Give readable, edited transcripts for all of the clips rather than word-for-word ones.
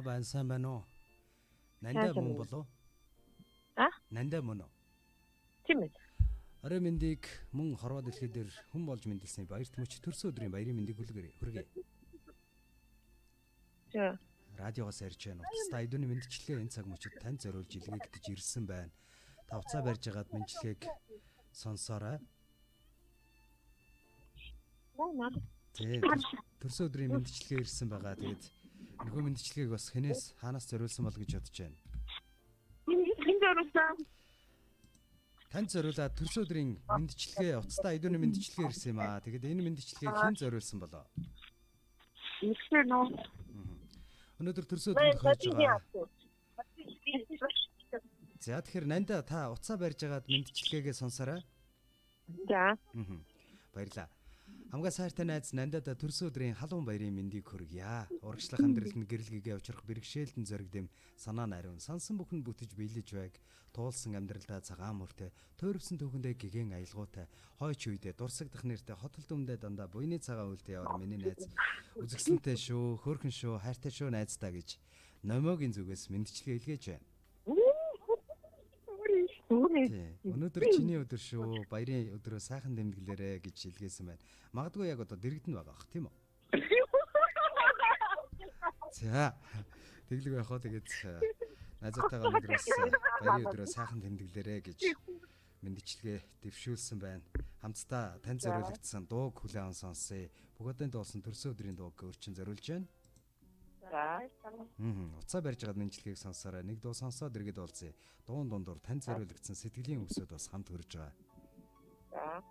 Байна сайн байна уу? Нандаа мөн болов? Нандаа мөн үү? Тийм ээ. Орой мэндийг мөн хорвоо дэлхий дээр хүн болж мэндэлсэн баяр тэмүүлч төрсөн өдрийн баярын мэндийг хүргэе. За. Радиогоос ярьж байна. Уцтай айдууны мэндчлэгээ энэ цаг мөчид танд зориулж илгээгдэж ирсэн байна. Та уцаа барьж агаад мэндчлэгийг сонсоорой. Төрсөн өдрийн мэндчлэгээ ирсэн байгаа. Тэгээд энэхүү мэндчлэгийг бас хэнээс хаанаас зориулсан бол гэж бодож байна. Танд зориулаад төрсөн өдрийн мэндчлэгээ уцтай айдууны мэндчлэгээ ирсэн юм аа. Тэгээд энэ мэндчлэгийг хэн зориулсан болоо? Өнөөдөр төрсөн өдрөнд хойж байгаа. За тэгэхээр Нанда та уцаа барьж агаад мэндчлэгээгээ сонсоорой. За. Баярлаа. Хамгаа сайртай найз Нандада төрсөн өдрийн халуун баярын мэндийг хүргье. Урагшлах амьдралд гэрэлгэгээ учрах бэрхшээлтэн зоригдэм санаа нариун сансан бүхэн бүтэж биелэж байг. Туулсан амьдралдаа цагаан мөртэй, тойрвсон төвхөндөө гэгэн аялгаутай, хойч үедээ дурсагдах нэртэй хотол дүмдээ дандаа буйны цагаан үлдээ яваар миний найз. Үзэгсэлэнтэй шүү, хөөрхөн шүү, хайртай шүү найздаа гэж номогийн зүгээс мэндчлэгээ илгээж байна. Өнөөдөр чиний өдөр шүү. Баярын өдрөө сайхан тэмдэглээрэй гэж илгээсэн байна. Магадгүй яг одоо дэрэгдэн байгаа бах тийм үү? За. Тэглэг байх уу тэгээд найзтайгаа өнөөдрөөс баярын өдрөө сайхан тэмдэглээрэй гэж мэндчлэгээ дэвшүүлсэн байна. Хамтдаа тань зориулагдсан дууг хүлээн сонсъё. Бүгдийн дуулсан төрсөн өдрийн дууг өрчин зориулж байна. Уцаа барьж байгаа мэндчлэгийг сонсоорой. Нэг дуу сонсоод иргэд уулзъя. Дуун дундуур танд зориулагдсан сэтгэлийн өсөд бас хамт хөрж байгаа. За.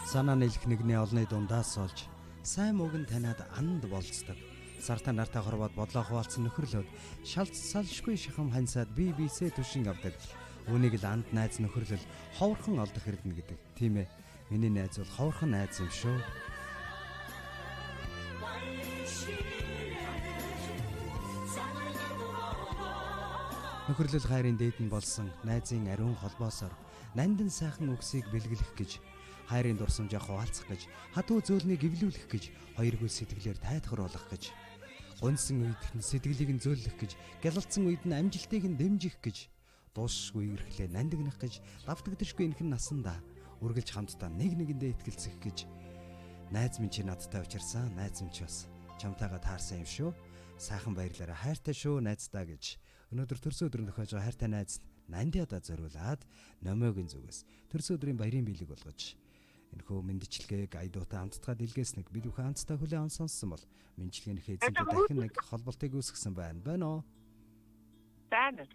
Санаа нийлэх нэгний олны дундаас олж сайн мөг нь танаад анд болцдог. Сартаа нартай хорвоод бодлоо хуваалцсан нөхөрлөд шалц салшгүй шахам хансаад бие биесээ түшин авдаг. Үүнийг л анд найз нөхөрлөл ховорхон олдох эрдэнэ гэдэг. Тийм ээ. Миний найз бол ховорхон найз юм шүү. Нөхөрлөл хайрын дээдэн болсон найзын ариун холбоосоор нандин сайхан үгсийг бэлгэлэх гэж, хайрын дурсамжаа хуваалцах гэж, хатуу зөөлнийг эвлүүлэх гэж, хоёргүй сэтгэлээр тайтгаруулах гэж, гонсон үед нь сэтгэлийг нь зөөлөх гэж, гялалцсан үед нь амжилтыг нь дэмжих гэж, дуусшгүй эрхлээ нандинах гэж, давтагдшгүй энхэн насандаа үргэлж хамтдаа нэг нэгэндээ итгэлцэх гэж. Найз минь чи надтай учирсан, найз минь чи бас чамтайгаа таарсан юм шүү. Сайхан баярлаарай, хайртай шүү найздаа гэж. Өнөөдөр төрсөн өдрөнд тохиож байгаа хайртай найз Нандиада зориулаад номойгийн зүгээс төрсөн өдрийн баярын биелэг болгож энэхүү мэндчилгээг айдуутай хамтдаа дэлгээс нэг бид бүхэн хамтдаа хүлээн сонссон бол мэндчилгээнийхээ эзэнтэй дахин нэг холболтыг үүсгэсэн байна уу? Байна.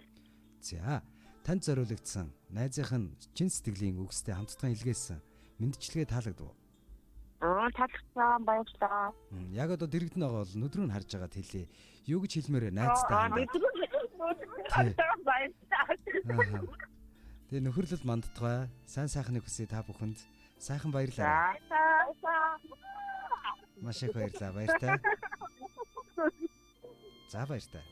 За, танд зориулагдсан найзынх нь чин сэтгэлийн үгстэй хамтдаа илгээсэн мэндчилгээ таалагдав уу? Таалагдсан, баярлалаа. Яг одоо дэрэгдэн байгаа бол нүдрөө нь харж байгаад хэлээ. Юу гэж хэлмээрээ найзтай хандаа. Баярлалаа. Тэгээ нөхөрлөл мандтугай. Сайн сайхныг хүсье та бүхэнд. Сайхан баярлалаа. Маш их баярлалаа. Баяртай. За баяртай.